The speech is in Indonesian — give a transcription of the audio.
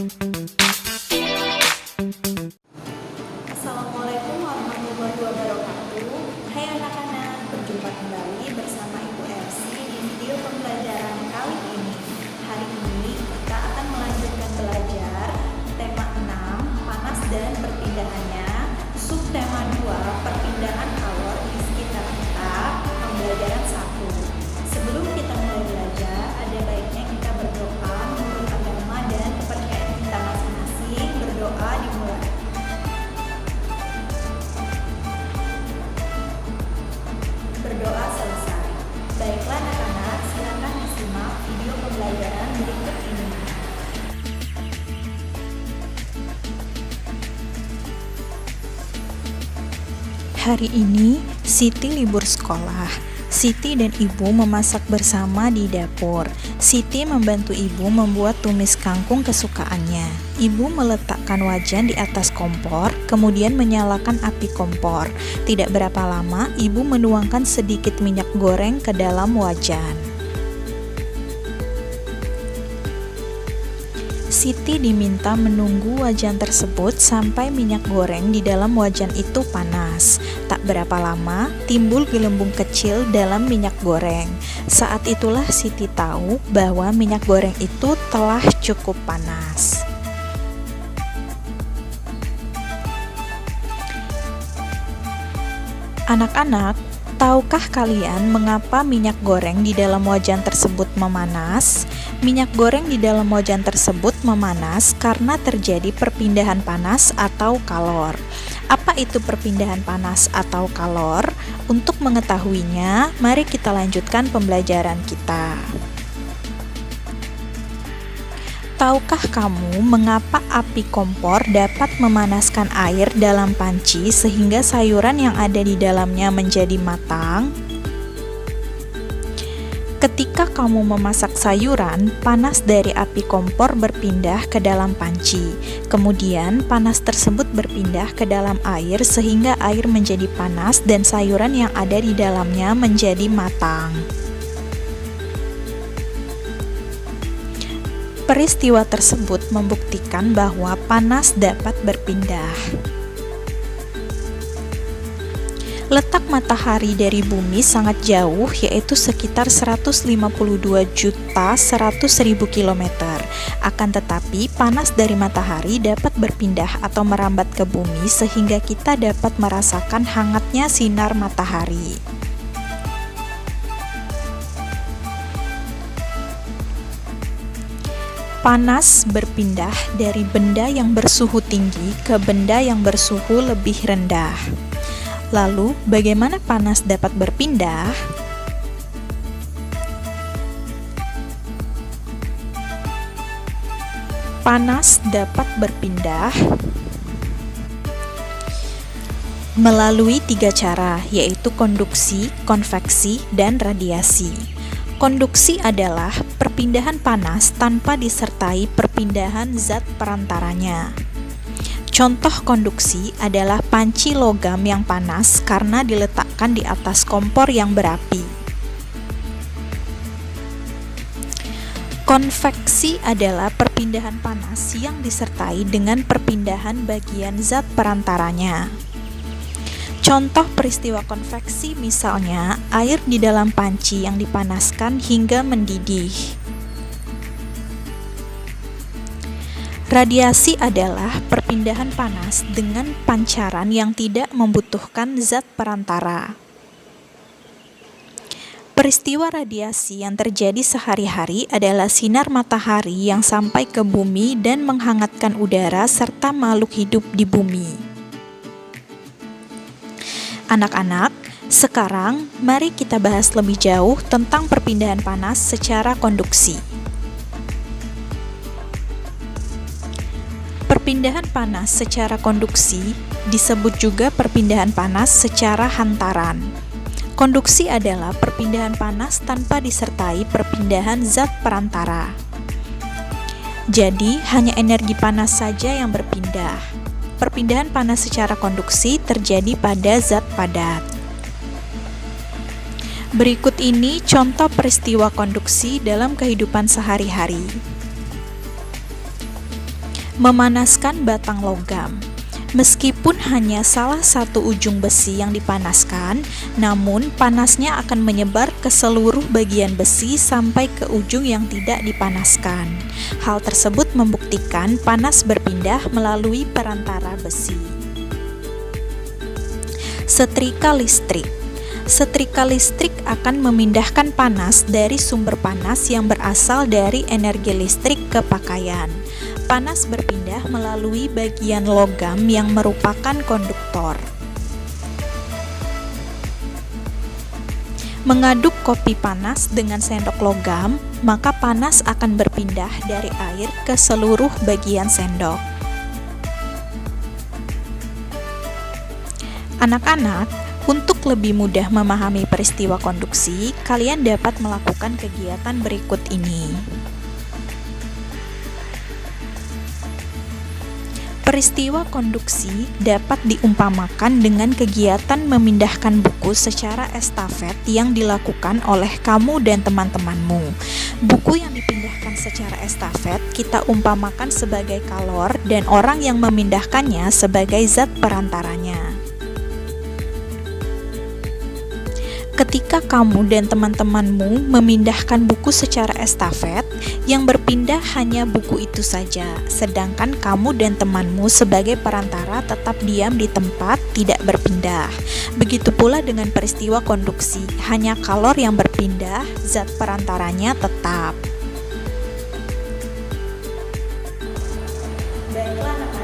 Assalamualaikum warahmatullahi wabarakatuh. Hai anak-anak, berjumpa kembali bersama Ibu Ersi di video pembelajaran kali ini. Hari ini kita akan melanjutkan belajar tema 6, panas dan perpindahannya, subtema 2, perpindahan kalor di sekitar kita, pembelajaran 1. Sebelum kita mulai belajar, ada baiknya kita berdoa menurut agama dan kepercayaan kita masing-masing. Berdoa dimulai. Berdoa selesai. Baiklah anak-anak, silakan disimak video pembelajaran berikut ini. Hari ini Siti libur sekolah. Siti dan ibu memasak bersama di dapur. Siti membantu ibu membuat tumis kangkung kesukaannya. Ibu meletakkan wajan di atas kompor, kemudian menyalakan api kompor. Tidak berapa lama, ibu menuangkan sedikit minyak goreng ke dalam wajan. Siti diminta menunggu wajan tersebut sampai minyak goreng di dalam wajan itu panas. Tak berapa lama, timbul gelembung kecil dalam minyak goreng. Saat itulah Siti tahu bahwa minyak goreng itu telah cukup panas. Anak-anak, tahukah kalian mengapa minyak goreng di dalam wajan tersebut memanas? Minyak goreng di dalam wajan tersebut memanas karena terjadi perpindahan panas atau kalor. Apa itu perpindahan panas atau kalor? Untuk mengetahuinya, mari kita lanjutkan pembelajaran kita. Tahukah kamu mengapa api kompor dapat memanaskan air dalam panci sehingga sayuran yang ada di dalamnya menjadi matang? Ketika kamu memasak sayuran, panas dari api kompor berpindah ke dalam panci. Kemudian, panas tersebut berpindah ke dalam air sehingga air menjadi panas dan sayuran yang ada di dalamnya menjadi matang. Peristiwa tersebut membuktikan bahwa panas dapat berpindah. Letak matahari dari bumi sangat jauh, yaitu sekitar 152.100.000 km. Akan tetapi, panas dari matahari dapat berpindah atau merambat ke bumi sehingga kita dapat merasakan hangatnya sinar matahari. Panas berpindah dari benda yang bersuhu tinggi ke benda yang bersuhu lebih rendah. Lalu, bagaimana panas dapat berpindah? Panas dapat berpindah melalui 3 cara, yaitu konduksi, konveksi, dan radiasi. Konduksi adalah perpindahan panas tanpa disertai perpindahan zat perantaranya. Contoh konduksi adalah panci logam yang panas karena diletakkan di atas kompor yang berapi. Konveksi adalah perpindahan panas yang disertai dengan perpindahan bagian zat perantaranya. Contoh peristiwa konveksi misalnya air di dalam panci yang dipanaskan hingga mendidih. Radiasi adalah perpindahan panas dengan pancaran yang tidak membutuhkan zat perantara. Peristiwa radiasi yang terjadi sehari-hari adalah sinar matahari yang sampai ke bumi dan menghangatkan udara serta makhluk hidup di bumi. Anak-anak, sekarang mari kita bahas lebih jauh tentang perpindahan panas secara konduksi. Perpindahan panas secara konduksi disebut juga perpindahan panas secara hantaran. Konduksi adalah perpindahan panas tanpa disertai perpindahan zat perantara. Jadi, hanya energi panas saja yang berpindah. Perpindahan panas secara konduksi terjadi pada zat padat. Berikut ini contoh peristiwa konduksi dalam kehidupan sehari-hari. Memanaskan batang logam. Meskipun hanya salah satu ujung besi yang dipanaskan, namun panasnya akan menyebar ke seluruh bagian besi sampai ke ujung yang tidak dipanaskan. Hal tersebut membuktikan panas berpindah melalui perantara besi. Setrika listrik. Setrika listrik akan memindahkan panas dari sumber panas yang berasal dari energi listrik ke pakaian. Panas berpindah melalui bagian logam yang merupakan konduktor. Mengaduk kopi panas dengan sendok logam, maka panas akan berpindah dari air ke seluruh bagian sendok. Anak-anak, untuk lebih mudah memahami peristiwa konduksi, kalian dapat melakukan kegiatan berikut ini. Peristiwa konduksi dapat diumpamakan dengan kegiatan memindahkan buku secara estafet yang dilakukan oleh kamu dan teman-temanmu. Buku yang dipindahkan secara estafet kita umpamakan sebagai kalor dan orang yang memindahkannya sebagai zat perantaranya. Ketika kamu dan teman-temanmu memindahkan buku secara estafet, yang berpindah hanya buku itu saja, sedangkan kamu dan temanmu sebagai perantara tetap diam di tempat, tidak berpindah. Begitu pula dengan peristiwa konduksi, hanya kalor yang berpindah, zat perantaranya tetap. Baiklah anak-anak.